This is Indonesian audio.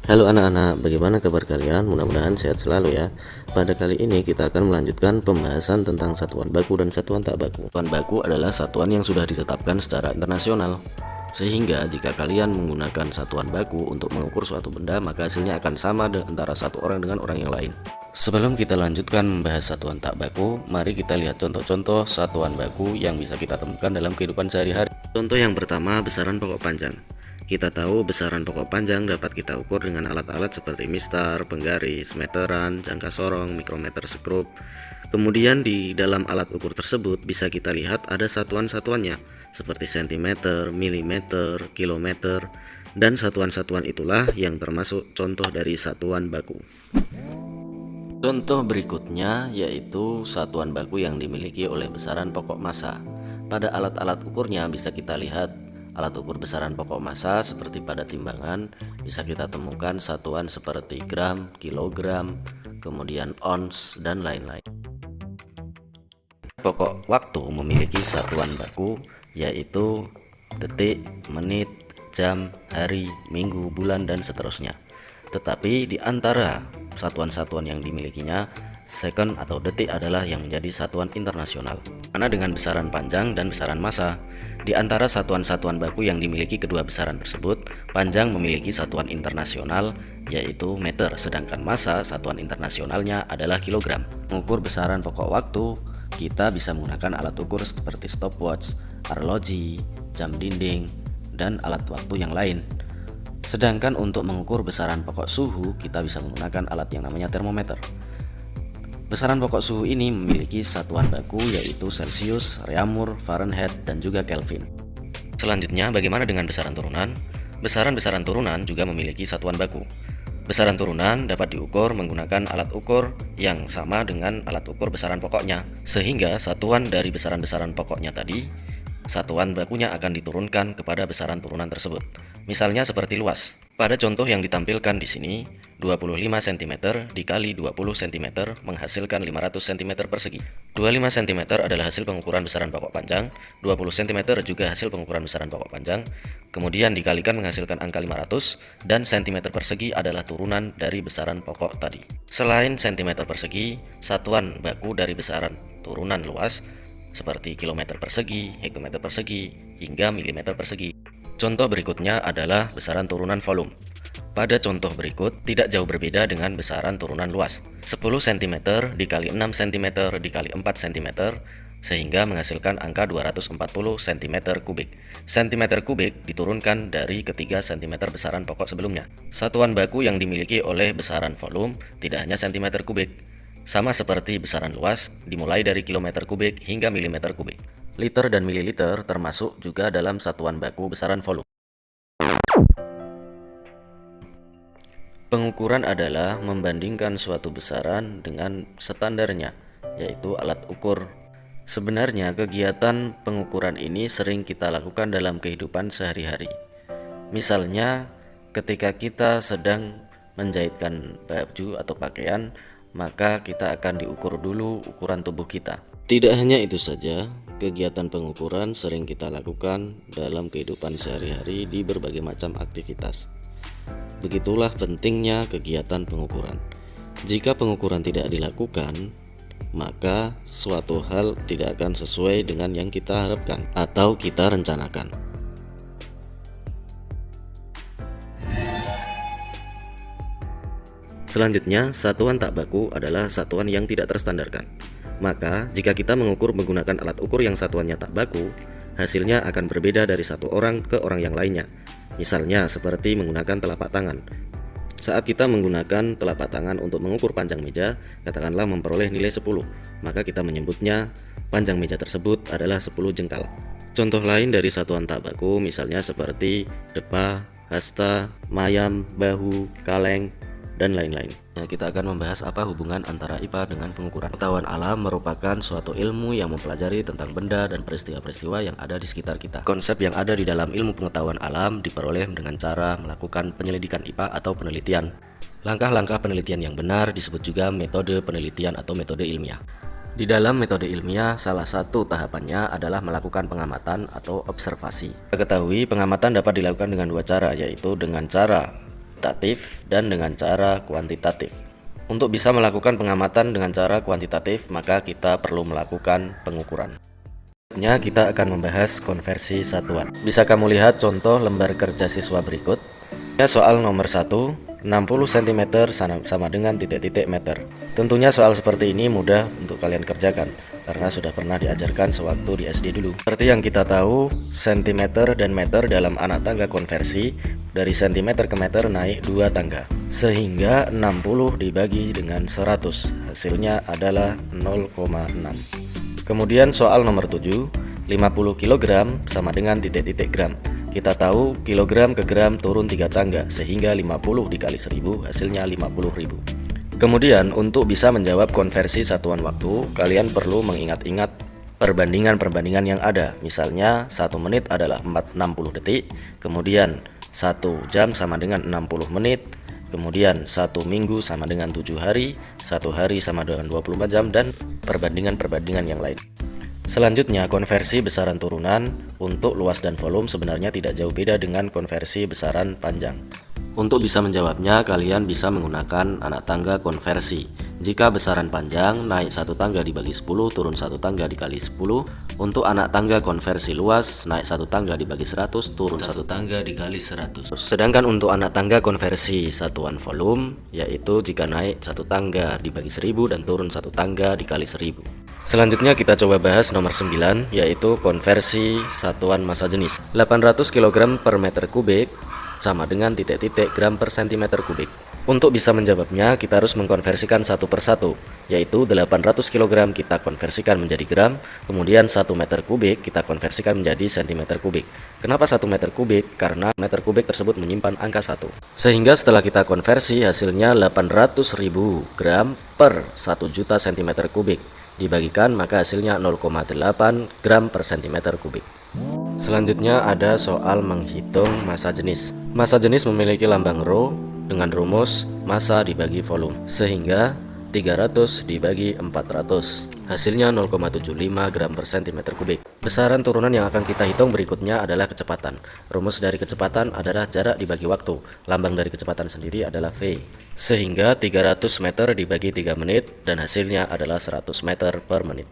Halo anak-anak, bagaimana kabar kalian? Mudah-mudahan sehat selalu ya. Pada kali ini kita akan melanjutkan pembahasan tentang satuan baku dan satuan tak baku. Satuan baku adalah satuan yang sudah ditetapkan secara internasional. Sehingga jika kalian menggunakan satuan baku untuk mengukur suatu benda, maka hasilnya akan sama antara satu orang dengan orang yang lain. Sebelum kita lanjutkan membahas satuan tak baku, mari kita lihat contoh-contoh satuan baku yang bisa kita temukan dalam kehidupan sehari-hari. Contoh yang pertama, besaran pokok panjang. Kita tahu besaran pokok panjang dapat kita ukur dengan alat-alat seperti mistar, penggaris, meteran, jangka sorong, mikrometer, skrup. Kemudian di dalam alat ukur tersebut bisa kita lihat ada satuan-satuannya seperti sentimeter, milimeter, kilometer, dan satuan-satuan itulah yang termasuk contoh dari satuan baku. Contoh berikutnya yaitu satuan baku yang dimiliki oleh besaran pokok massa. Pada alat-alat ukurnya bisa kita lihat alat ukur besaran pokok massa seperti pada timbangan bisa kita temukan satuan seperti gram, kilogram, kemudian ons, dan lain-lain. Pokok waktu memiliki satuan baku yaitu detik, menit, jam, hari, minggu, bulan, dan seterusnya. Tetapi di antara satuan-satuan yang dimilikinya, second atau detik adalah yang menjadi satuan internasional. Karena dengan besaran panjang dan besaran massa, di antara satuan-satuan baku yang dimiliki kedua besaran tersebut, panjang memiliki satuan internasional yaitu meter, sedangkan massa satuan internasionalnya adalah kilogram. Mengukur besaran pokok waktu, kita bisa menggunakan alat ukur seperti stopwatch, arloji, jam dinding, dan alat waktu yang lain. Sedangkan untuk mengukur besaran pokok suhu, kita bisa menggunakan alat yang namanya termometer. Besaran pokok suhu ini memiliki satuan baku yaitu Celcius, Reaumur, Fahrenheit, dan juga Kelvin. Selanjutnya, bagaimana dengan besaran turunan? Besaran-besaran turunan juga memiliki satuan baku. Besaran turunan dapat diukur menggunakan alat ukur yang sama dengan alat ukur besaran pokoknya, sehingga satuan dari besaran-besaran pokoknya tadi, satuan bakunya akan diturunkan kepada besaran turunan tersebut. Misalnya seperti luas. Pada contoh yang ditampilkan di sini, 25 cm dikali 20 cm menghasilkan 500 cm persegi. 25 cm adalah hasil pengukuran besaran pokok panjang, 20 cm juga hasil pengukuran besaran pokok panjang, kemudian dikalikan menghasilkan angka 500, dan cm persegi adalah turunan dari besaran pokok tadi. Selain cm persegi, satuan baku dari besaran turunan luas seperti kilometer persegi, hektometer persegi, hingga milimeter persegi. Contoh berikutnya adalah besaran turunan volume. Pada contoh berikut tidak jauh berbeda dengan besaran turunan luas. 10 cm dikali 6 cm dikali 4 cm sehingga menghasilkan angka 240 cm kubik. Cm kubik diturunkan dari ketiga cm besaran pokok sebelumnya. Satuan baku yang dimiliki oleh besaran volume tidak hanya cm kubik. Sama seperti besaran luas, dimulai dari kilometer kubik hingga milimeter kubik. Liter dan mililiter termasuk juga dalam satuan baku besaran volume. Pengukuran adalah membandingkan suatu besaran dengan standarnya, yaitu alat ukur. Sebenarnya kegiatan pengukuran ini sering kita lakukan dalam kehidupan sehari-hari. Misalnya, ketika kita sedang menjahitkan baju atau pakaian, maka kita akan diukur dulu ukuran tubuh kita. Tidak hanya itu saja, kegiatan pengukuran sering kita lakukan dalam kehidupan sehari-hari di berbagai macam aktivitas. Begitulah pentingnya kegiatan pengukuran. Jika pengukuran tidak dilakukan, maka suatu hal tidak akan sesuai dengan yang kita harapkan atau kita rencanakan. Selanjutnya, satuan tak baku adalah satuan yang tidak terstandarkan. Maka, jika kita mengukur menggunakan alat ukur yang satuannya tak baku, hasilnya akan berbeda dari satu orang ke orang yang lainnya. Misalnya, seperti menggunakan telapak tangan. Saat kita menggunakan telapak tangan untuk mengukur panjang meja, katakanlah memperoleh nilai 10, maka kita menyebutnya panjang meja tersebut adalah 10 jengkal. Contoh lain dari satuan tak baku misalnya seperti depa, hasta, mayam, bahu, kaleng, dan lain-lain. Kita akan membahas apa hubungan antara IPA dengan pengukuran. Pengetahuan alam merupakan suatu ilmu yang mempelajari tentang benda dan peristiwa-peristiwa yang ada di sekitar kita. Konsep yang ada di dalam ilmu pengetahuan alam diperoleh dengan cara melakukan penyelidikan IPA atau penelitian. Langkah-langkah penelitian yang benar disebut juga metode penelitian atau metode ilmiah. Di dalam metode ilmiah, salah satu tahapannya adalah melakukan pengamatan atau observasi. Kita ketahui pengamatan dapat dilakukan dengan dua cara, yaitu dengan cara kualitatif dan dengan cara kuantitatif. Untuk bisa melakukan pengamatan dengan cara kuantitatif, maka kita perlu melakukan pengukuran. Selanjutnya kita akan membahas konversi satuan. Bisa kamu lihat contoh lembar kerja siswa berikut. Soal nomor 1, 60 cm sama dengan titik-titik meter. Tentunya soal seperti ini mudah untuk kalian kerjakan karena sudah pernah diajarkan sewaktu di SD dulu. Seperti yang kita tahu, cm dan meter dalam anak tangga konversi dari cm ke meter naik 2 tangga. Sehingga 60 dibagi dengan 100, hasilnya adalah 0,6. Kemudian soal nomor 7, 50 kg sama dengan titik-titik gram. Kita tahu kilogram ke gram turun 3 tangga, sehingga 50 dikali 1000 hasilnya 50.000. Kemudian untuk bisa menjawab konversi satuan waktu, kalian perlu mengingat-ingat perbandingan-perbandingan yang ada. Misalnya 1 menit adalah 60 detik, kemudian 1 jam sama dengan 60 menit, kemudian 1 minggu sama dengan 7 hari, 1 hari sama dengan 24 jam, dan perbandingan-perbandingan yang lain. Selanjutnya, konversi besaran turunan untuk luas dan volume sebenarnya tidak jauh beda dengan konversi besaran panjang. Untuk bisa menjawabnya, kalian bisa menggunakan anak tangga konversi. Jika besaran panjang naik 1 tangga dibagi 10, turun 1 tangga dikali 10. Untuk anak tangga konversi luas, naik 1 tangga dibagi 100, turun 1 tangga dikali 100. Sedangkan untuk anak tangga konversi satuan volume, yaitu jika naik 1 tangga dibagi 1000 dan turun 1 tangga dikali 1000. Selanjutnya kita coba bahas nomor 9, yaitu konversi satuan massa jenis. 800 kg per meter kubik sama dengan titik-titik gram per centimeter kubik. Untuk bisa menjawabnya, kita harus mengkonversikan satu per satu, yaitu 800 kg kita konversikan menjadi gram, kemudian 1 meter kubik kita konversikan menjadi centimeter kubik. Kenapa 1 meter kubik? Karena meter kubik tersebut menyimpan angka 1. Sehingga setelah kita konversi, hasilnya 800.000 gram per 1 juta centimeter kubik. Dibagikan maka hasilnya 0,8 gram per centimeter kubik. Selanjutnya ada soal menghitung massa jenis. Massa jenis memiliki lambang rho dengan rumus massa dibagi volume, sehingga 300 dibagi 400 hasilnya 0,75 gram per centimeter kubik. Besaran turunan yang akan kita hitung berikutnya adalah kecepatan. Rumus dari kecepatan adalah jarak dibagi waktu. Lambang dari kecepatan sendiri adalah V. Sehingga 300 meter dibagi 3 menit dan hasilnya adalah 100 meter per menit.